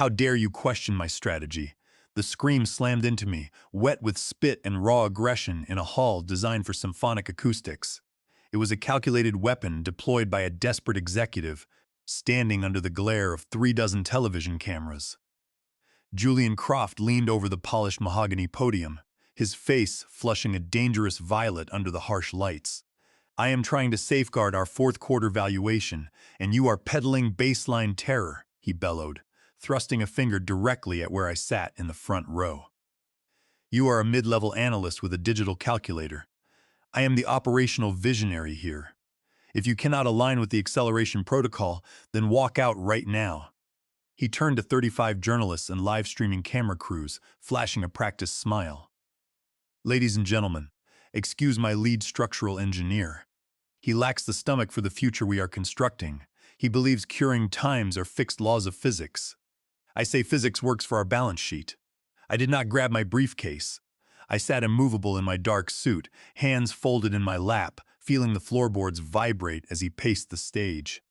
How dare you question my strategy? The scream slammed into me, wet with spit and raw aggression in a hall designed for symphonic acoustics. It was a calculated weapon deployed by a desperate executive, standing under the glare of 36 television cameras. Julian Croft leaned over the polished mahogany podium, his face flushing a dangerous violet under the harsh lights. I am trying to safeguard our fourth quarter valuation, and you are peddling baseline terror, he bellowed, thrusting a finger directly at where I sat in the front row. You are a mid-level analyst with a digital calculator. I am the operational visionary here. If you cannot align with the acceleration protocol, then walk out right now. He turned to 35 journalists and live-streaming camera crews, flashing a practiced smile. Ladies and gentlemen, excuse my lead structural engineer. He lacks the stomach for the future we are constructing. He believes curing times are fixed laws of physics. I say physics works for our balance sheet. I did not grab my briefcase. I sat immovable in my dark suit, hands folded in my lap, feeling the floorboards vibrate as he paced the stage.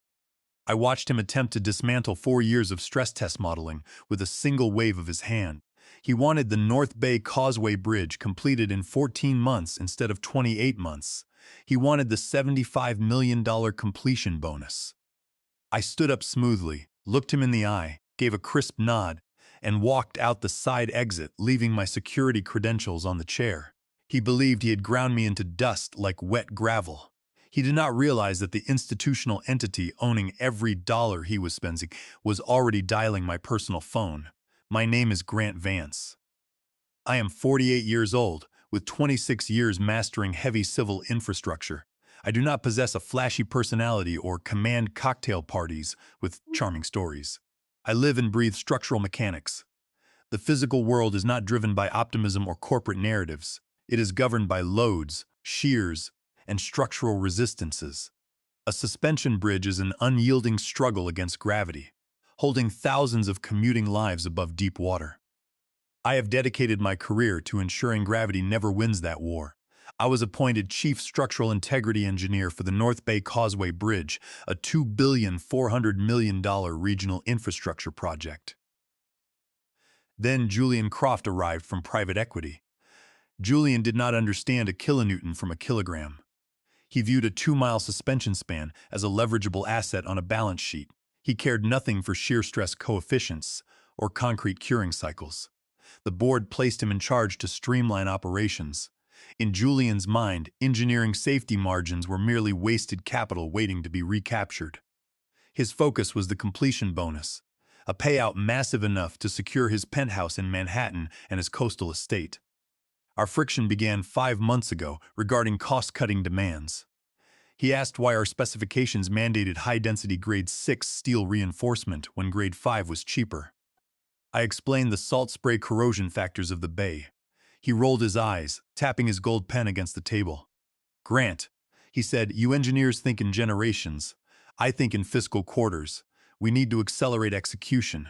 I watched him attempt to dismantle 4 years of stress test modeling with a single wave of his hand. He wanted the North Bay Causeway Bridge completed in 14 months instead of 28 months. He wanted the $75 million completion bonus. I stood up smoothly, looked him in the eye, gave a crisp nod, and walked out the side exit, leaving my security credentials on the chair. He believed he had ground me into dust like wet gravel. He did not realize that the institutional entity owning every dollar he was spending was already dialing my personal phone. My name is Grant Vance. I am 48 years old, with 26 years mastering heavy civil infrastructure. I do not possess a flashy personality or command cocktail parties with charming stories. I live and breathe structural mechanics. The physical world is not driven by optimism or corporate narratives. It is governed by loads, shears, and structural resistances. A suspension bridge is an unyielding struggle against gravity, holding thousands of commuting lives above deep water. I have dedicated my career to ensuring gravity never wins that war. I was appointed Chief Structural Integrity Engineer for the North Bay Causeway Bridge, a $2.4 billion regional infrastructure project. Then Julian Croft arrived from private equity. Julian did not understand a kilonewton from a kilogram. He viewed a 2-mile suspension span as a leverageable asset on a balance sheet. He cared nothing for shear stress coefficients or concrete curing cycles. The board placed him in charge to streamline operations. In Julian's mind, engineering safety margins were merely wasted capital waiting to be recaptured. His focus was the completion bonus, a payout massive enough to secure his penthouse in Manhattan and his coastal estate. Our friction began 5 months ago regarding cost-cutting demands. He asked why our specifications mandated high-density grade 6 steel reinforcement when grade 5 was cheaper. I explained the salt spray corrosion factors of the bay. He rolled his eyes, tapping his gold pen against the table. Grant, he said, you engineers think in generations. I think in fiscal quarters. We need to accelerate execution.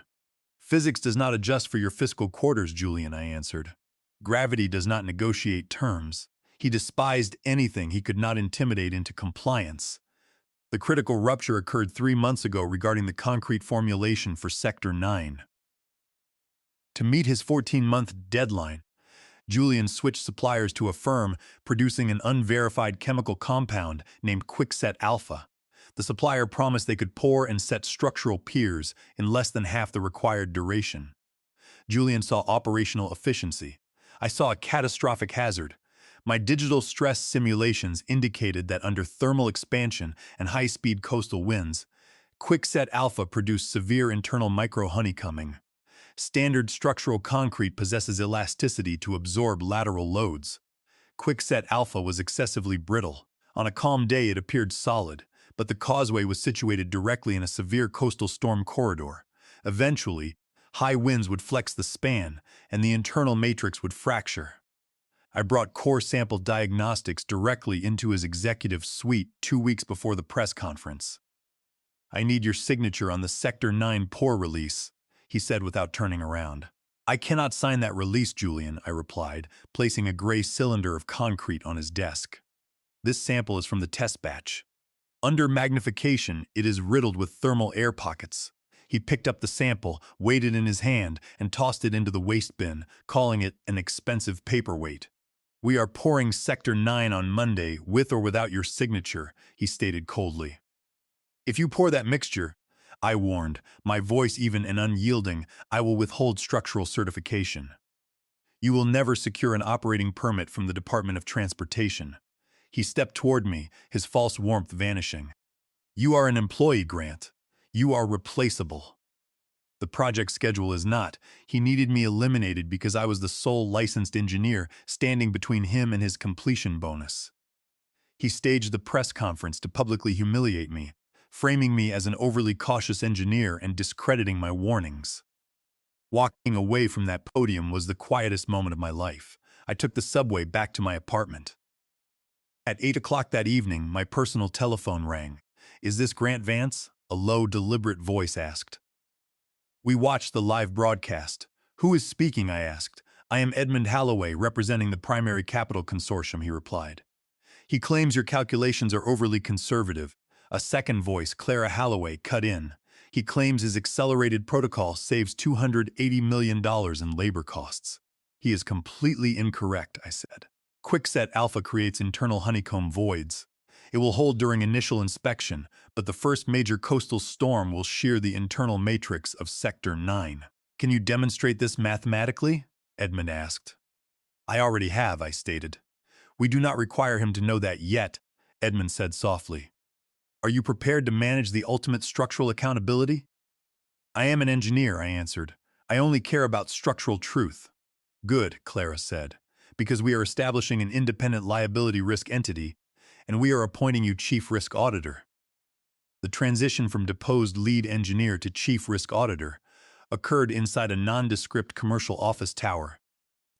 Physics does not adjust for your fiscal quarters, Julian, I answered. Gravity does not negotiate terms. He despised anything he could not intimidate into compliance. The critical rupture occurred 3 months ago regarding the concrete formulation for Sector 9. To meet his 14-month deadline, Julian switched suppliers to a firm producing an unverified chemical compound named Quickset Alpha. The supplier promised they could pour and set structural piers in less than half the required duration. Julian saw operational efficiency. I saw a catastrophic hazard. My digital stress simulations indicated that under thermal expansion and high-speed coastal winds, Quickset Alpha produced severe internal micro-honeycombing. Standard structural concrete possesses elasticity to absorb lateral loads. Quickset Alpha was excessively brittle. On a calm day it appeared solid, but the causeway was situated directly in a severe coastal storm corridor. Eventually, high winds would flex the span, and the internal matrix would fracture. I brought core sample diagnostics directly into his executive suite 2 weeks before the press conference. I need your signature on the Sector 9 pour release, he said without turning around. I cannot sign that release, Julian, I replied, placing a gray cylinder of concrete on his desk. This sample is from the test batch. Under magnification, it is riddled with thermal air pockets. He picked up the sample, weighed it in his hand, and tossed it into the waste bin, calling it an expensive paperweight. "We are pouring Sector 9 on Monday, with or without your signature," he stated coldly. "If you pour that mixture," I warned, my voice even and unyielding, "I will withhold structural certification. You will never secure an operating permit from the Department of Transportation." He stepped toward me, his false warmth vanishing. "You are an employee, Grant. You are replaceable." The project schedule is not. He needed me eliminated because I was the sole licensed engineer standing between him and his completion bonus. He staged the press conference to publicly humiliate me, framing me as an overly cautious engineer and discrediting my warnings. Walking away from that podium was the quietest moment of my life. I took the subway back to my apartment. At 8 o'clock that evening, my personal telephone rang. "Is this Grant Vance?" a low, deliberate voice asked. We watched the live broadcast. "Who is speaking?" I asked. "I am Edmund Halloway, representing the Primary Capital Consortium," he replied. "He claims your calculations are overly conservative." A second voice, Clara Halloway, cut in. "He claims his accelerated protocol saves $280 million in labor costs." "He is completely incorrect," I said. Quickset Alpha creates internal honeycomb voids. It will hold during initial inspection, but the first major coastal storm will shear the internal matrix of Sector 9. "Can you demonstrate this mathematically?" Edmund asked. "I already have," I stated. "We do not require him to know that yet," Edmund said softly. "Are you prepared to manage the ultimate structural accountability?" "I am an engineer," I answered. "I only care about structural truth." "Good," Clara said, "because we are establishing an independent liability risk entity, and we are appointing you Chief Risk Auditor." The transition from deposed lead engineer to Chief Risk Auditor occurred inside a nondescript commercial office tower,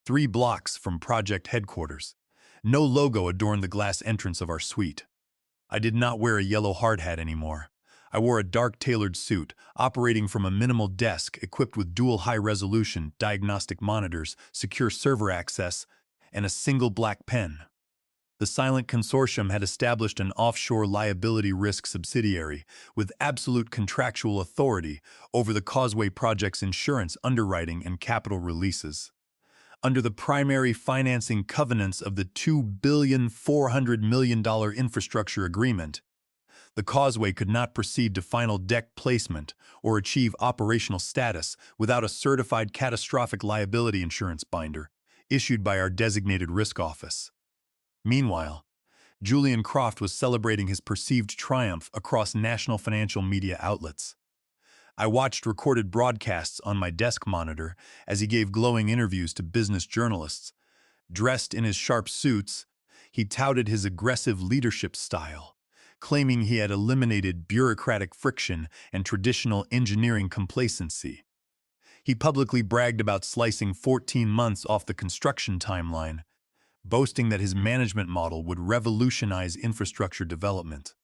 3 blocks from project headquarters. No logo adorned the glass entrance of our suite. I did not wear a yellow hard hat anymore. I wore a dark tailored suit, operating from a minimal desk equipped with dual high-resolution diagnostic monitors, secure server access, and a single black pen. The Silent Consortium had established an offshore liability risk subsidiary with absolute contractual authority over the Causeway Project's insurance underwriting and capital releases. Under the primary financing covenants of the $2,400,000,000 infrastructure agreement, the Causeway could not proceed to final deck placement or achieve operational status without a certified catastrophic liability insurance binder issued by our designated risk office. Meanwhile, Julian Croft was celebrating his perceived triumph across national financial media outlets. I watched recorded broadcasts on my desk monitor as he gave glowing interviews to business journalists. Dressed in his sharp suits, he touted his aggressive leadership style, claiming he had eliminated bureaucratic friction and traditional engineering complacency. He publicly bragged about slicing 14 months off the construction timeline, boasting that his management model would revolutionize infrastructure development.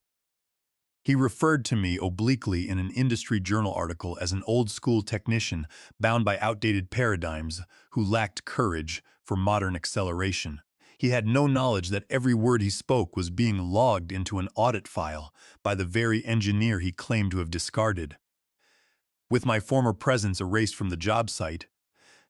He referred to me obliquely in an industry journal article as an old-school technician bound by outdated paradigms who lacked courage for modern acceleration. He had no knowledge that every word he spoke was being logged into an audit file by the very engineer he claimed to have discarded. With my former presence erased from the job site,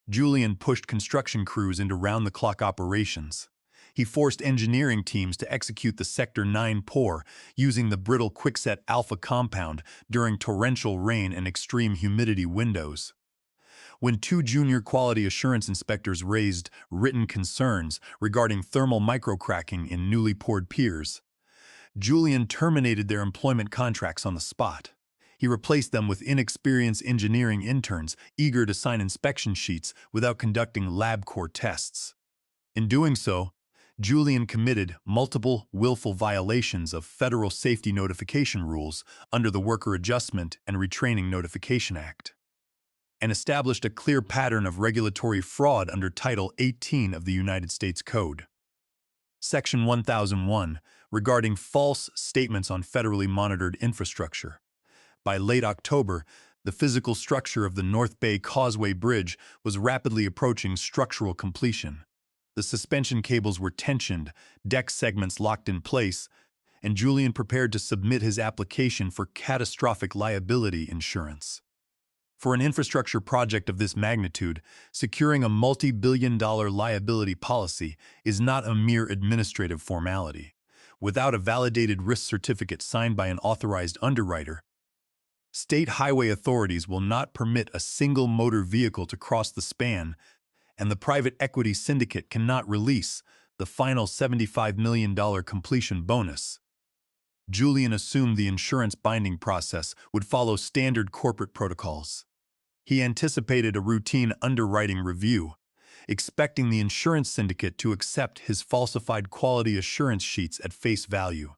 Julian pushed construction crews into round-the-clock operations. He forced engineering teams to execute the Sector 9 pour using the brittle Quickset Alpha compound during torrential rain and extreme humidity windows. When 2 junior quality assurance inspectors raised written concerns regarding thermal microcracking in newly poured piers, Julian terminated their employment contracts on the spot. He replaced them with inexperienced engineering interns eager to sign inspection sheets without conducting LabCorp tests. In doing so, Julian committed multiple willful violations of federal safety notification rules under the Worker Adjustment and Retraining Notification Act, and established a clear pattern of regulatory fraud under Title 18 of the United States Code. Section 1001, regarding false statements on federally monitored infrastructure. By late October, the physical structure of the North Bay Causeway Bridge was rapidly approaching structural completion. The suspension cables were tensioned, deck segments locked in place, and Julian prepared to submit his application for catastrophic liability insurance. For an infrastructure project of this magnitude, securing a multi-billion-dollar liability policy is not a mere administrative formality. Without a validated risk certificate signed by an authorized underwriter, state highway authorities will not permit a single motor vehicle to cross the span, and the private equity syndicate cannot release the final $75 million completion bonus. Julian assumed the insurance binding process would follow standard corporate protocols. He anticipated a routine underwriting review, expecting the insurance syndicate to accept his falsified quality assurance sheets at face value.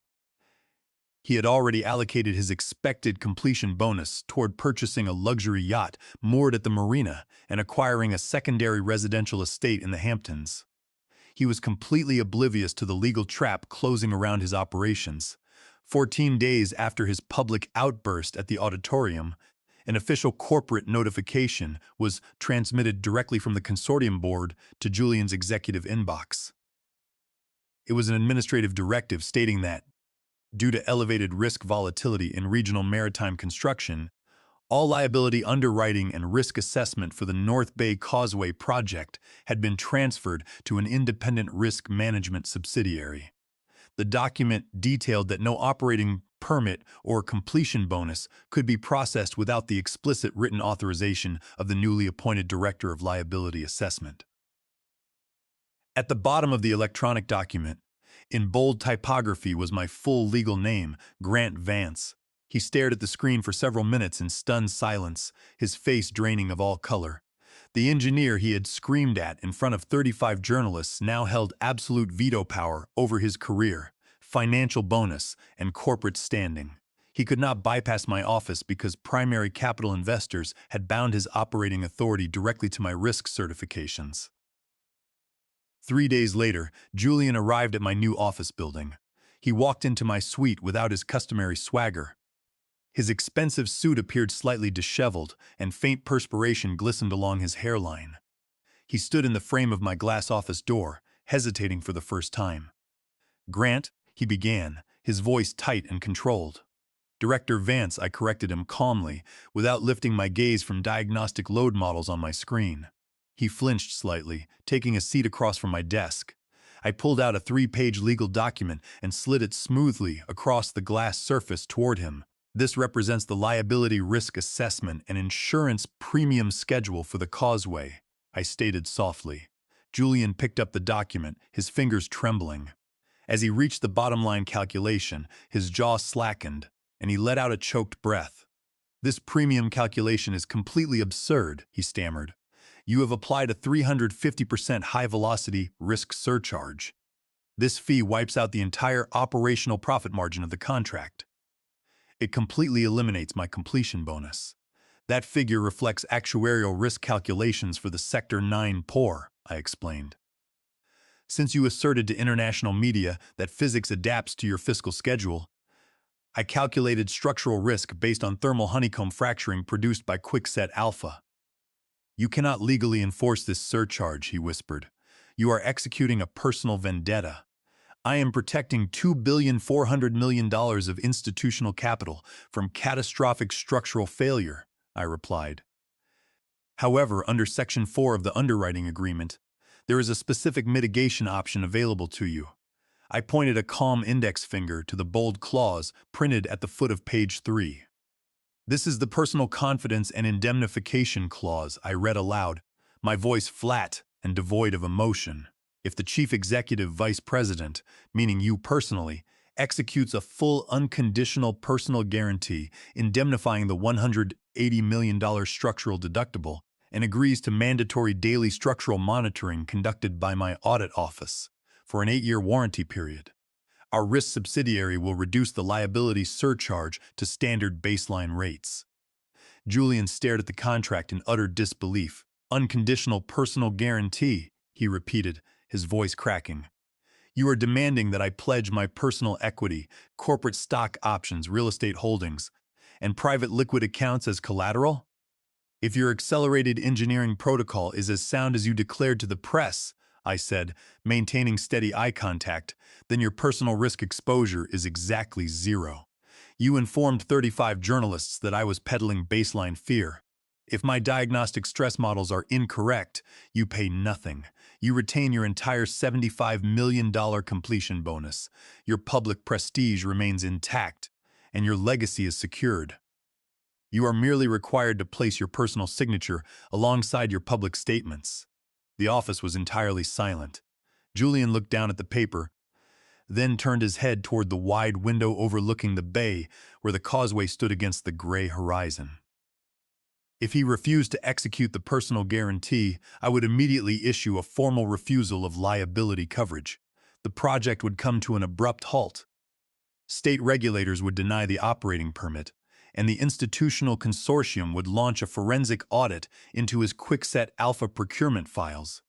He had already allocated his expected completion bonus toward purchasing a luxury yacht moored at the marina and acquiring a secondary residential estate in the Hamptons. He was completely oblivious to the legal trap closing around his operations. 14 days after his public outburst at the auditorium, an official corporate notification was transmitted directly from the consortium board to Julian's executive inbox. It was an administrative directive stating that, due to elevated risk volatility in regional maritime construction, all liability underwriting and risk assessment for the North Bay Causeway project had been transferred to an independent risk management subsidiary. The document detailed that no operating permit or completion bonus could be processed without the explicit written authorization of the newly appointed Director of Liability Assessment. At the bottom of the electronic document, in bold typography, was my full legal name, Grant Vance. He stared at the screen for several minutes in stunned silence, his face draining of all color. The engineer he had screamed at in front of 35 journalists now held absolute veto power over his career, financial bonus, and corporate standing. He could not bypass my office because primary capital investors had bound his operating authority directly to my risk certifications. 3 days later, Julian arrived at my new office building. He walked into my suite without his customary swagger. His expensive suit appeared slightly disheveled, and faint perspiration glistened along his hairline. He stood in the frame of my glass office door, hesitating for the first time. "Grant," he began, his voice tight and controlled. "Director Vance," I corrected him calmly, without lifting my gaze from diagnostic load models on my screen. He flinched slightly, taking a seat across from my desk. I pulled out a 3-page legal document and slid it smoothly across the glass surface toward him. "This represents the liability risk assessment and insurance premium schedule for the Causeway," I stated softly. Julian picked up the document, his fingers trembling. As he reached the bottom line calculation, his jaw slackened, and he let out a choked breath. "This premium calculation is completely absurd," he stammered. "You have applied a 350% high-velocity risk surcharge. This fee wipes out the entire operational profit margin of the contract. It completely eliminates my completion bonus. That figure reflects actuarial risk calculations for the Sector 9 POR," I explained. "Since you asserted to international media that physics adapts to your fiscal schedule, I calculated structural risk based on thermal honeycomb fracturing produced by quickset alpha." "You cannot legally enforce this surcharge," he whispered. "You are executing a personal vendetta. I am protecting $2.4 billion of institutional capital from catastrophic structural failure," I replied. "However, under Section 4 of the underwriting agreement, there is a specific mitigation option available to you." I pointed a calm index finger to the bold clause printed at the foot of page 3. "This is the personal confidence and indemnification clause," I read aloud, my voice flat and devoid of emotion. "If the chief executive vice president, meaning you personally, executes a full unconditional personal guarantee indemnifying the $180 million structural deductible and agrees to mandatory daily structural monitoring conducted by my audit office for an 8-year warranty period, our risk subsidiary will reduce the liability surcharge to standard baseline rates." Julian stared at the contract in utter disbelief. "Unconditional personal guarantee," he repeated, his voice cracking. "You are demanding that I pledge my personal equity, corporate stock options, real estate holdings, and private liquid accounts as collateral? If your accelerated engineering protocol is as sound as you declared to the press," I said, maintaining steady eye contact, "then your personal risk exposure is exactly 0. You informed 35 journalists that I was peddling baseline fear. If my diagnostic stress models are incorrect, you pay nothing. You retain your entire $75 million completion bonus. Your public prestige remains intact, and your legacy is secured. You are merely required to place your personal signature alongside your public statements. The office was entirely silent. Julian looked down at the paper, then turned his head toward the wide window overlooking the bay where the causeway stood against the gray horizon. If he refused to execute the personal guarantee, I would immediately issue a formal refusal of liability coverage. The project would come to an abrupt halt. State regulators would deny the operating permit, and the institutional consortium would launch a forensic audit into his quickset alpha procurement files,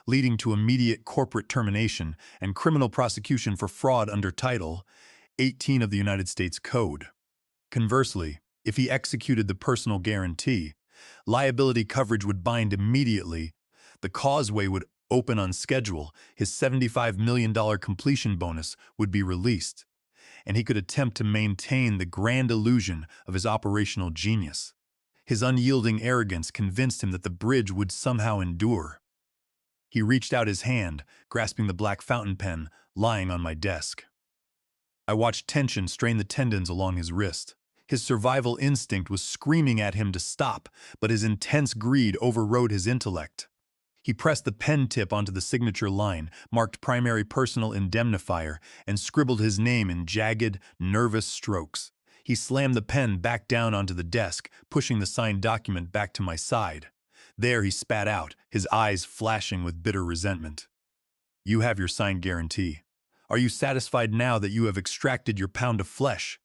leading to immediate corporate termination and criminal prosecution for fraud under Title 18 of the United States Code. Conversely, if he executed the personal guarantee, liability coverage would bind immediately, the causeway would open on schedule, his $75 million completion bonus would be released, and he could attempt to maintain the grand illusion of his operational genius. His unyielding arrogance convinced him that the bridge would somehow endure. He reached out his hand, grasping the black fountain pen lying on my desk. I watched tension strain the tendons along his wrist. His survival instinct was screaming at him to stop, but his intense greed overrode his intellect. He pressed the pen tip onto the signature line, marked primary personal indemnifier, and scribbled his name in jagged, nervous strokes. He slammed the pen back down onto the desk, pushing the signed document back to my side. There he spat out, his eyes flashing with bitter resentment. "You have your signed guarantee. Are you satisfied now that you have extracted your pound of flesh?"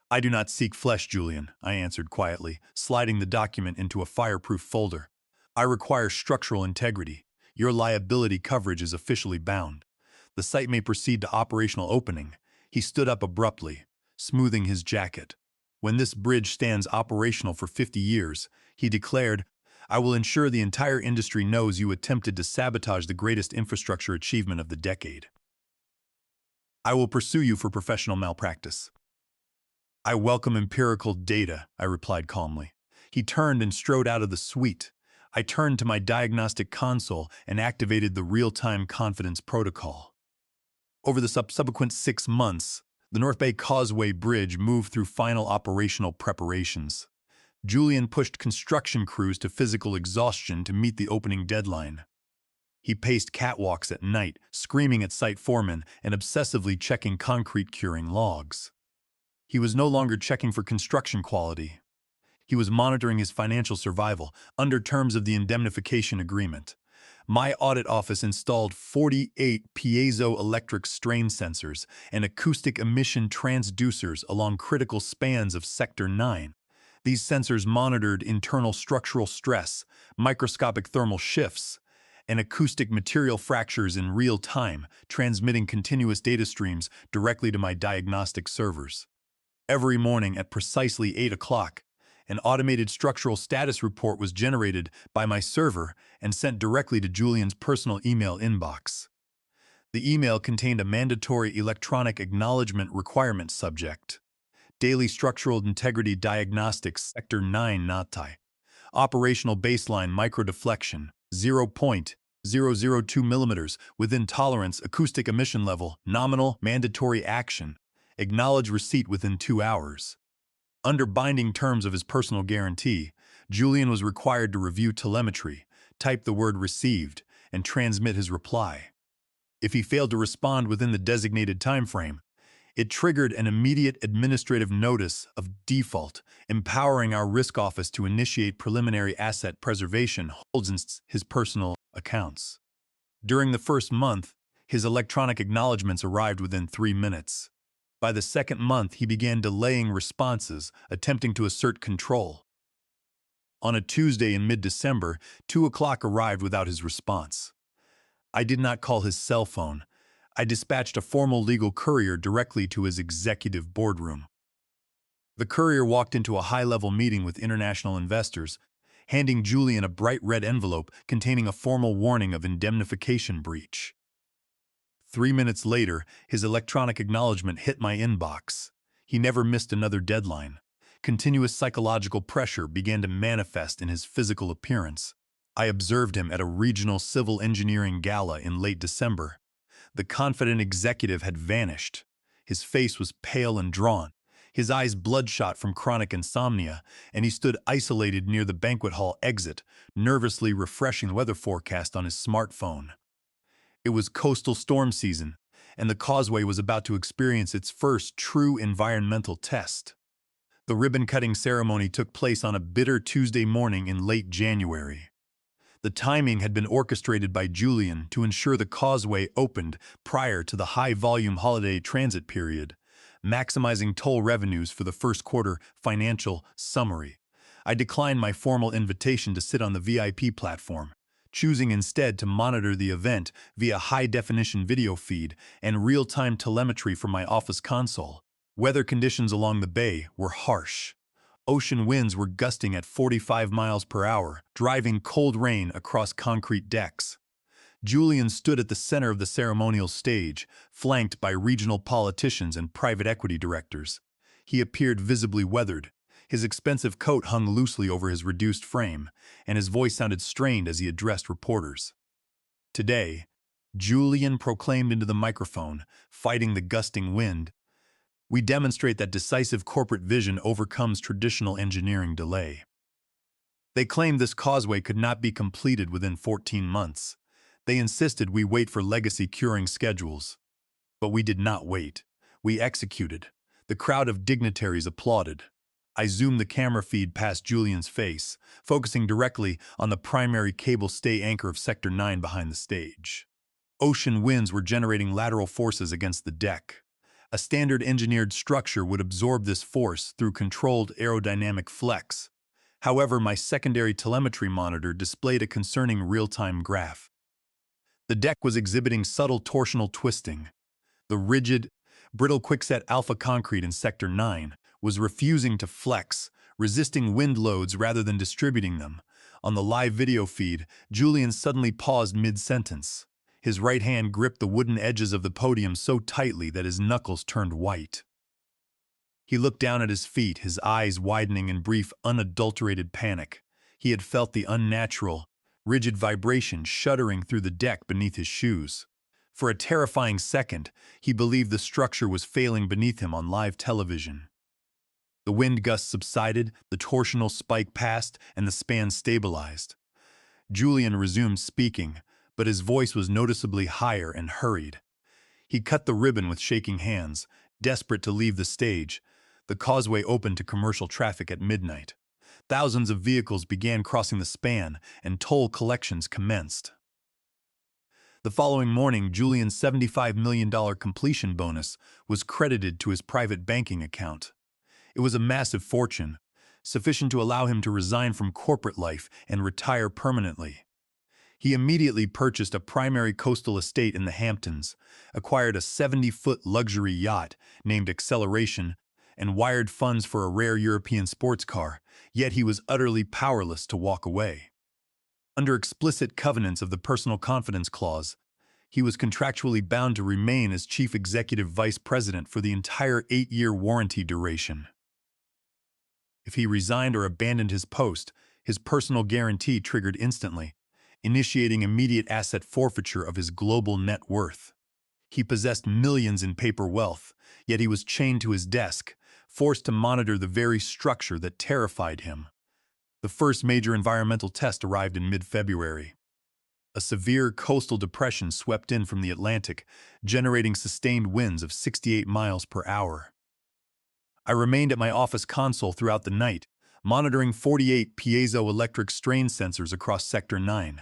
"I do not seek flesh, Julian," I answered quietly, sliding the document into a fireproof folder. "I require structural integrity. Your liability coverage is officially bound. The site may proceed to operational opening." He stood up abruptly, smoothing his jacket. "When this bridge stands operational for 50 years, he declared, I will ensure the entire industry knows you attempted to sabotage the greatest infrastructure achievement of the decade. I will pursue you for professional malpractice." "I welcome empirical data," I replied calmly. He turned and strode out of the suite. I turned to my diagnostic console and activated the real-time confidence protocol. Over the subsequent 6 months, the North Bay Causeway Bridge moved through final operational preparations. Julian pushed construction crews to physical exhaustion to meet the opening deadline. He paced catwalks at night, screaming at site foremen and obsessively checking concrete curing logs. He was no longer checking for construction quality. He was monitoring his financial survival under terms of the indemnification agreement. My audit office installed 48 piezoelectric strain sensors and acoustic emission transducers along critical spans of Sector 9. These sensors monitored internal structural stress, microscopic thermal shifts, and acoustic material fractures in real time, transmitting continuous data streams directly to my diagnostic servers. Every morning at precisely 8 o'clock, an automated structural status report was generated by my server and sent directly to Julian's personal email inbox. The email contained a mandatory electronic acknowledgement requirement subject: Daily Structural Integrity Diagnostics, Sector 9 NATI. Operational baseline microdeflection, 0.002 millimeters within tolerance acoustic emission level, nominal mandatory action. Acknowledge receipt within 2 hours. Under binding terms of his personal guarantee, Julian was required to review telemetry, type the word received, and transmit his reply. If he failed to respond within the designated time frame, it triggered an immediate administrative notice of default, empowering our risk office to initiate preliminary asset preservation holds in his personal accounts. During the first month, his electronic acknowledgments arrived within 3 minutes. By the second month, he began delaying responses, attempting to assert control. On a Tuesday in mid-December, 2 o'clock arrived without his response. I did not call his cell phone. I dispatched a formal legal courier directly to his executive boardroom. The courier walked into a high-level meeting with international investors, handing Julian a bright red envelope containing a formal warning of indemnification breach. 3 minutes later, his electronic acknowledgement hit my inbox. He never missed another deadline. Continuous psychological pressure began to manifest in his physical appearance. I observed him at a regional civil engineering gala in late December. The confident executive had vanished. His face was pale and drawn, his eyes bloodshot from chronic insomnia, and he stood isolated near the banquet hall exit, nervously refreshing the weather forecast on his smartphone. It was coastal storm season, and the causeway was about to experience its first true environmental test. The ribbon-cutting ceremony took place on a bitter Tuesday morning in late January. The timing had been orchestrated by Julian to ensure the causeway opened prior to the high-volume holiday transit period, maximizing toll revenues for the first quarter financial summary. I declined my formal invitation to sit on the VIP platform, choosing instead to monitor the event via high-definition video feed and real-time telemetry from my office console. Weather conditions along the bay were harsh. Ocean winds were gusting at 45 miles per hour, driving cold rain across concrete decks. Julian stood at the center of the ceremonial stage, flanked by regional politicians and private equity directors. He appeared visibly weathered. His expensive coat hung loosely over his reduced frame, and his voice sounded strained as he addressed reporters. Today, Julian proclaimed into the microphone, fighting the gusting wind, we demonstrate that decisive corporate vision overcomes traditional engineering delay. They claimed this causeway could not be completed within 14 months. They insisted we wait for legacy curing schedules. But we did not wait. We executed. The crowd of dignitaries applauded. I zoomed the camera feed past Julian's face, focusing directly on the primary cable stay anchor of Sector 9 behind the stage. Ocean winds were generating lateral forces against the deck. A standard engineered structure would absorb this force through controlled aerodynamic flex. However, my secondary telemetry monitor displayed a concerning real-time graph. The deck was exhibiting subtle torsional twisting. The rigid, brittle quickset alpha concrete in Sector 9 was refusing to flex, resisting wind loads rather than distributing them. On the live video feed, Julian suddenly paused mid-sentence. His right hand gripped the wooden edges of the podium so tightly that his knuckles turned white. He looked down at his feet, his eyes widening in brief, unadulterated panic. He had felt the unnatural, rigid vibration shuddering through the deck beneath his shoes. For a terrifying second, he believed the structure was failing beneath him on live television. The wind gusts subsided, the torsional spike passed, and the span stabilized. Julian resumed speaking, but his voice was noticeably higher and hurried. He cut the ribbon with shaking hands, desperate to leave the stage. The causeway opened to commercial traffic at midnight. Thousands of vehicles began crossing the span, and toll collections commenced. The following morning, Julian's $75 million completion bonus was credited to his private banking account. It was a massive fortune, sufficient to allow him to resign from corporate life and retire permanently. He immediately purchased a primary coastal estate in the Hamptons, acquired a 70-foot luxury yacht named Acceleration, and wired funds for a rare European sports car, yet he was utterly powerless to walk away. Under explicit covenants of the Personal Confidence Clause, he was contractually bound to remain as Chief Executive Vice President for the entire 8-year warranty duration. If he resigned or abandoned his post, his personal guarantee triggered instantly, initiating immediate asset forfeiture of his global net worth. He possessed millions in paper wealth, yet he was chained to his desk, forced to monitor the very structure that terrified him. The first major environmental test arrived in mid-February. A severe coastal depression swept in from the Atlantic, generating sustained winds of 68 miles per hour. I remained at my office console throughout the night, monitoring 48 piezoelectric strain sensors across Sector 9.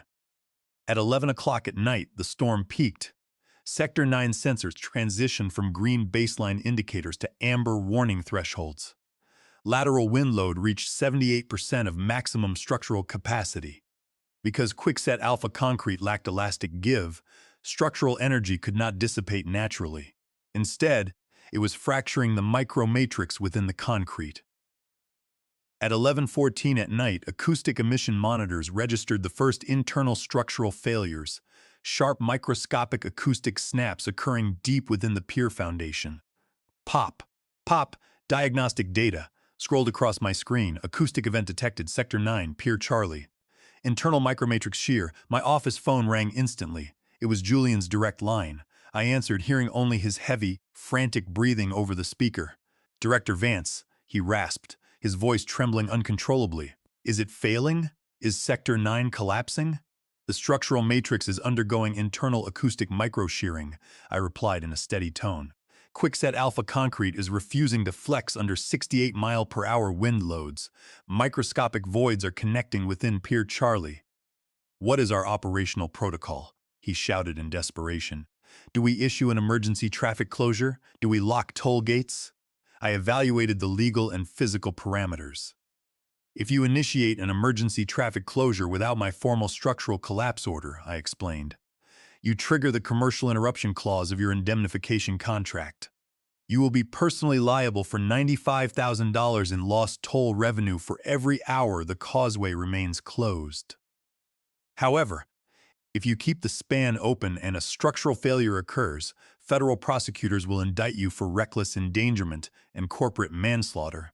At 11 o'clock at night, the storm peaked. Sector 9 sensors transitioned from green baseline indicators to amber warning thresholds. Lateral wind load reached 78% of maximum structural capacity. Because quickset alpha concrete lacked elastic give, structural energy could not dissipate naturally. Instead, it was fracturing the micromatrix within the concrete. At 11:14 at night, acoustic emission monitors registered the first internal structural failures, sharp microscopic acoustic snaps occurring deep within the pier foundation. Pop, pop, diagnostic data, Scrolled across my screen, acoustic event detected, Sector 9, Pier Charlie. Internal micromatrix shear, my office phone rang instantly. It was Julian's direct line. I answered, hearing only his heavy, frantic breathing over the speaker. Director Vance, he rasped, his voice trembling uncontrollably. Is it failing? Is Sector 9 collapsing? The structural matrix is undergoing internal acoustic microshearing, I replied in a steady tone. Quickset alpha concrete is refusing to flex under 68-mile-per-hour wind loads. Microscopic voids are connecting within Pier Charlie. What is our operational protocol? He shouted in desperation. Do we issue an emergency traffic closure? Do we lock toll gates? I evaluated the legal and physical parameters. If you initiate an emergency traffic closure without my formal structural collapse order, I explained, you trigger the commercial interruption clause of your indemnification contract. You will be personally liable for $95,000 in lost toll revenue for every hour the causeway remains closed. However, if you keep the span open and a structural failure occurs, federal prosecutors will indict you for reckless endangerment and corporate manslaughter.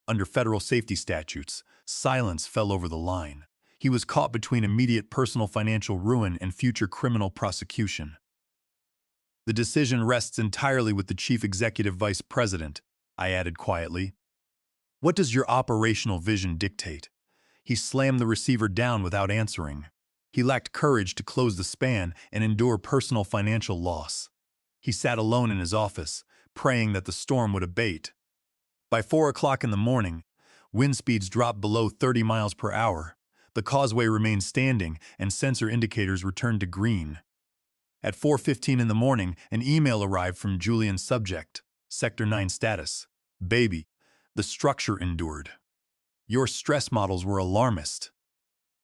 Under federal safety statutes, silence fell over the line. He was caught between immediate personal financial ruin and future criminal prosecution. The decision rests entirely with the Chief Executive Vice President, I added quietly. What does your operational vision dictate? He slammed the receiver down without answering. He lacked courage to close the span and endure personal financial loss. He sat alone in his office, praying that the storm would abate. By 4 o'clock in the morning, wind speeds dropped below 30 miles per hour. The causeway remained standing, and sensor indicators returned to green. At 4:15 in the morning, an email arrived from Julian's subject, Sector 9 status. Baby, the structure endured. Your stress models were alarmist.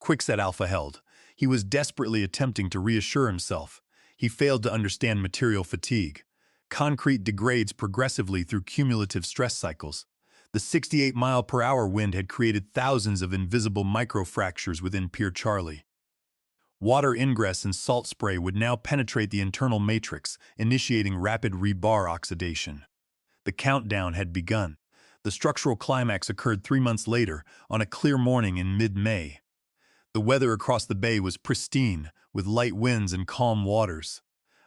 Quickset Alpha held. He was desperately attempting to reassure himself. He failed to understand material fatigue. Concrete degrades progressively through cumulative stress cycles. The 68-mile-per-hour wind had created thousands of invisible microfractures within Pier Charlie. Water ingress and salt spray would now penetrate the internal matrix, initiating rapid rebar oxidation. The countdown had begun. The structural climax occurred 3 months later, on a clear morning in mid-May. The weather across the bay was pristine, with light winds and calm waters.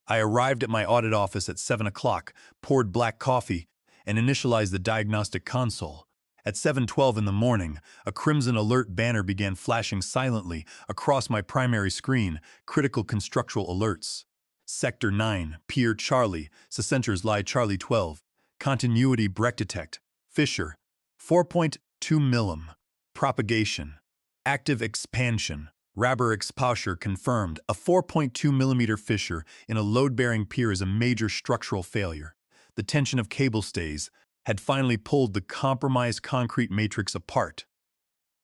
I arrived at my audit office at 7 o'clock, poured black coffee, and initialized the diagnostic console. At 7:12 in the morning, a crimson alert banner began flashing silently across my primary screen, critical constructural alerts. Sector 9, Pier Charlie, Sensors Lie Charlie 12, Continuity Break Detect, Fissure, 4.2 mm, Propagation, Active Expansion, Rabber exposure confirmed. A 4.2 mm fissure in a load-bearing pier is a major structural failure. The tension of cable stays had finally pulled the compromised concrete matrix apart,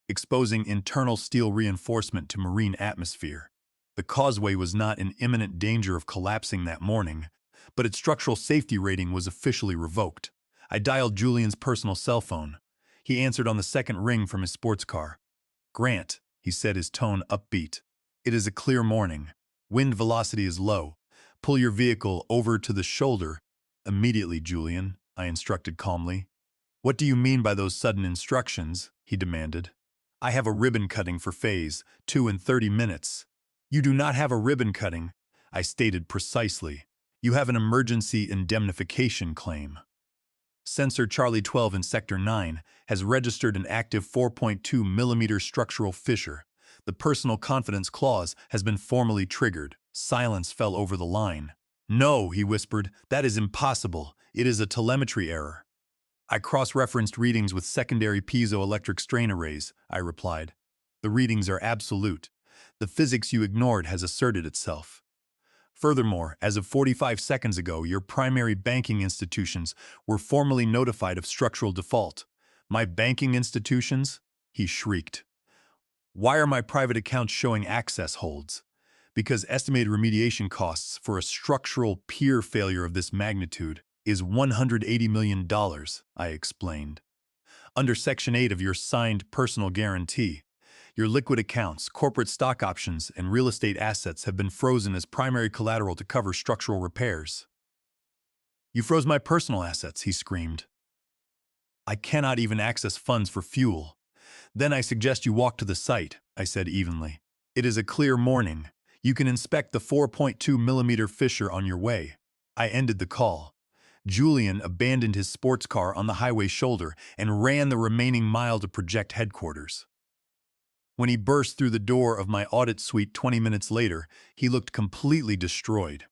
exposing internal steel reinforcement to marine atmosphere. The causeway was not in imminent danger of collapsing that morning, but its structural safety rating was officially revoked. I dialed Julian's personal cell phone. He answered on the second ring from his sports car. Grant, he said, his tone upbeat. It is a clear morning. Wind velocity is low. Pull your vehicle over to the shoulder. Immediately, Julian, I instructed calmly. What do you mean by those sudden instructions? He demanded. I have a ribbon cutting for phase 2 in 30 minutes. You do not have a ribbon cutting, I stated precisely. You have an emergency indemnification claim. Sensor Charlie 12 in Sector 9 has registered an active 4.2 mm structural fissure. The personal confidence clause has been formally triggered. Silence fell over the line. No, he whispered, that is impossible. It is a telemetry error. I cross-referenced readings with secondary piezoelectric strain arrays, I replied. The readings are absolute. The physics you ignored has asserted itself. Furthermore, as of 45 seconds ago, your primary banking institutions were formally notified of structural default. My banking institutions? He shrieked. Why are my private accounts showing access holds? Because estimated remediation costs for a structural pier failure of this magnitude is $180 million, I explained. Under Section 8 of your signed personal guarantee, your liquid accounts, corporate stock options, and real estate assets have been frozen as primary collateral to cover structural repairs. You froze my personal assets, he screamed. I cannot even access funds for fuel. Then I suggest you walk to the site, I said evenly. It is a clear morning. You can inspect the 4.2 millimeter fissure on your way. I ended the call. Julian abandoned his sports car on the highway shoulder and ran the remaining mile to project headquarters. When he burst through the door of my audit suite 20 minutes later, he looked completely destroyed.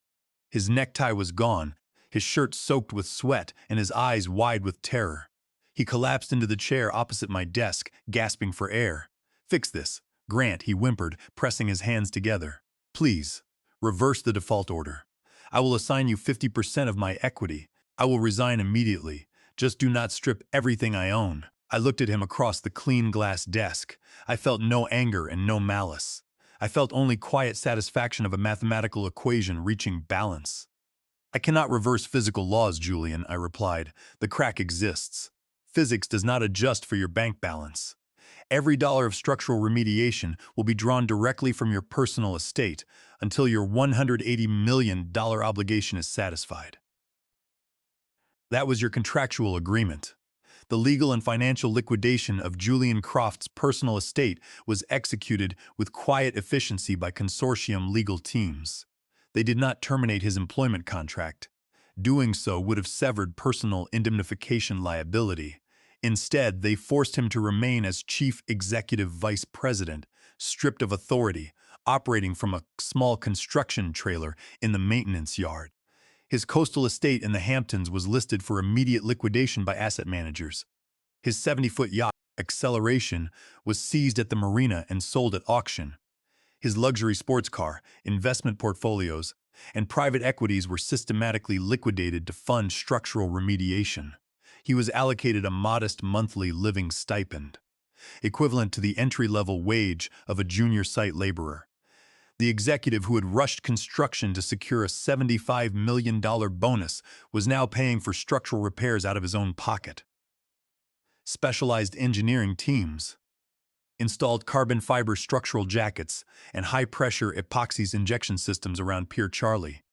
His necktie was gone, his shirt soaked with sweat, and his eyes wide with terror. He collapsed into the chair opposite my desk, gasping for air. "Fix this, Grant," he whimpered, pressing his hands together. "Please, reverse the default order. I will assign you 50% of my equity. I will resign immediately. Just do not strip everything I own." I looked at him across the clean glass desk. I felt no anger and no malice. I felt only quiet satisfaction of a mathematical equation reaching balance. "I cannot reverse physical laws, Julian," I replied. "The crack exists. Physics does not adjust for your bank balance. Every dollar of structural remediation will be drawn directly from your personal estate until your $180 million obligation is satisfied. That was your contractual agreement." The legal and financial liquidation of Julian Croft's personal estate was executed with quiet efficiency by consortium legal teams. They did not terminate his employment contract. Doing so would have severed personal indemnification liability. Instead, they forced him to remain as chief executive vice president, stripped of authority, operating from a small construction trailer in the maintenance yard. His coastal estate in the Hamptons was listed for immediate liquidation by asset managers. His 70-foot yacht, Acceleration, was seized at the marina and sold at auction. His luxury sports car, investment portfolios, and private equities were systematically liquidated to fund structural remediation. He was allocated a modest monthly living stipend, equivalent to the entry-level wage of a junior site laborer. The executive who had rushed construction to secure a $75 million bonus was now paying for structural repairs out of his own pocket. Specialized engineering teams installed carbon fiber structural jackets and high-pressure epoxy injection systems around Pier Charlie.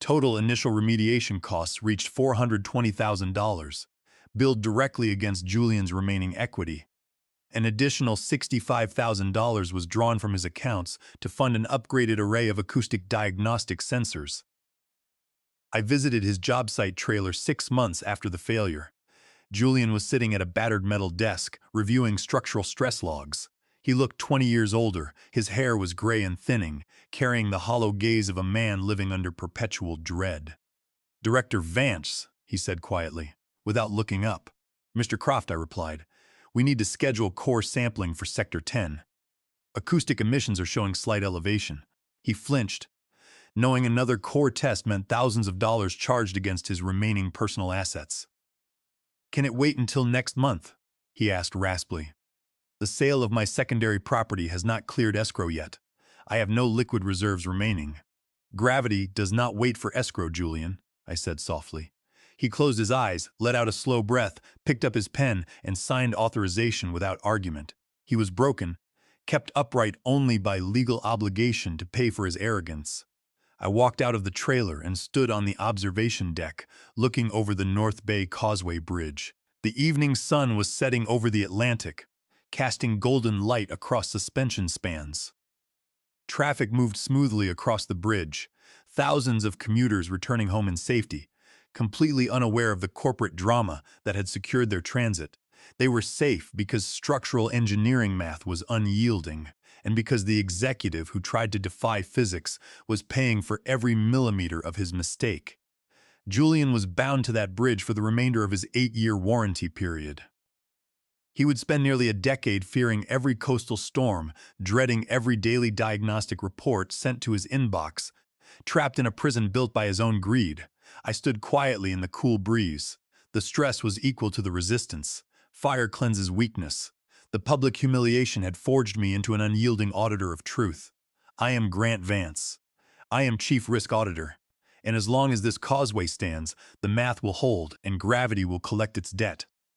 Total initial remediation costs reached $420,000, billed directly against Julian's remaining equity. An additional $65,000 was drawn from his accounts to fund an upgraded array of acoustic diagnostic sensors. I visited his job site trailer 6 months after the failure. Julian was sitting at a battered metal desk, reviewing structural stress logs. He looked 20 years older, his hair was gray and thinning, carrying the hollow gaze of a man living under perpetual dread. "Director Vance," he said quietly, without looking up. "Mr. Croft," I replied. "We need to schedule core sampling for Sector 10. Acoustic emissions are showing slight elevation." He flinched, knowing another core test meant thousands of dollars charged against his remaining personal assets. "Can it wait until next month?" he asked raspably. "The sale of my secondary property has not cleared escrow yet. I have no liquid reserves remaining." "Gravity does not wait for escrow, Julian," I said softly. He closed his eyes, let out a slow breath, picked up his pen, and signed authorization without argument. He was broken, kept upright only by legal obligation to pay for his arrogance. I walked out of the trailer and stood on the observation deck, looking over the North Bay Causeway Bridge. The evening sun was setting over the Atlantic, casting golden light across suspension spans. Traffic moved smoothly across the bridge, thousands of commuters returning home in safety, completely unaware of the corporate drama that had secured their transit. They were safe because structural engineering math was unyielding, and because the executive who tried to defy physics was paying for every millimeter of his mistake. Julian was bound to that bridge for the remainder of his 8-year warranty period. He would spend nearly a decade fearing every coastal storm, dreading every daily diagnostic report sent to his inbox, trapped in a prison built by his own greed. I stood quietly in the cool breeze. The stress was equal to the resistance. Fire cleanses weakness. The public humiliation had forged me into an unyielding auditor of truth. I am Grant Vance. I am Chief Risk Auditor. And as long as this causeway stands, the math will hold and gravity will collect its debt.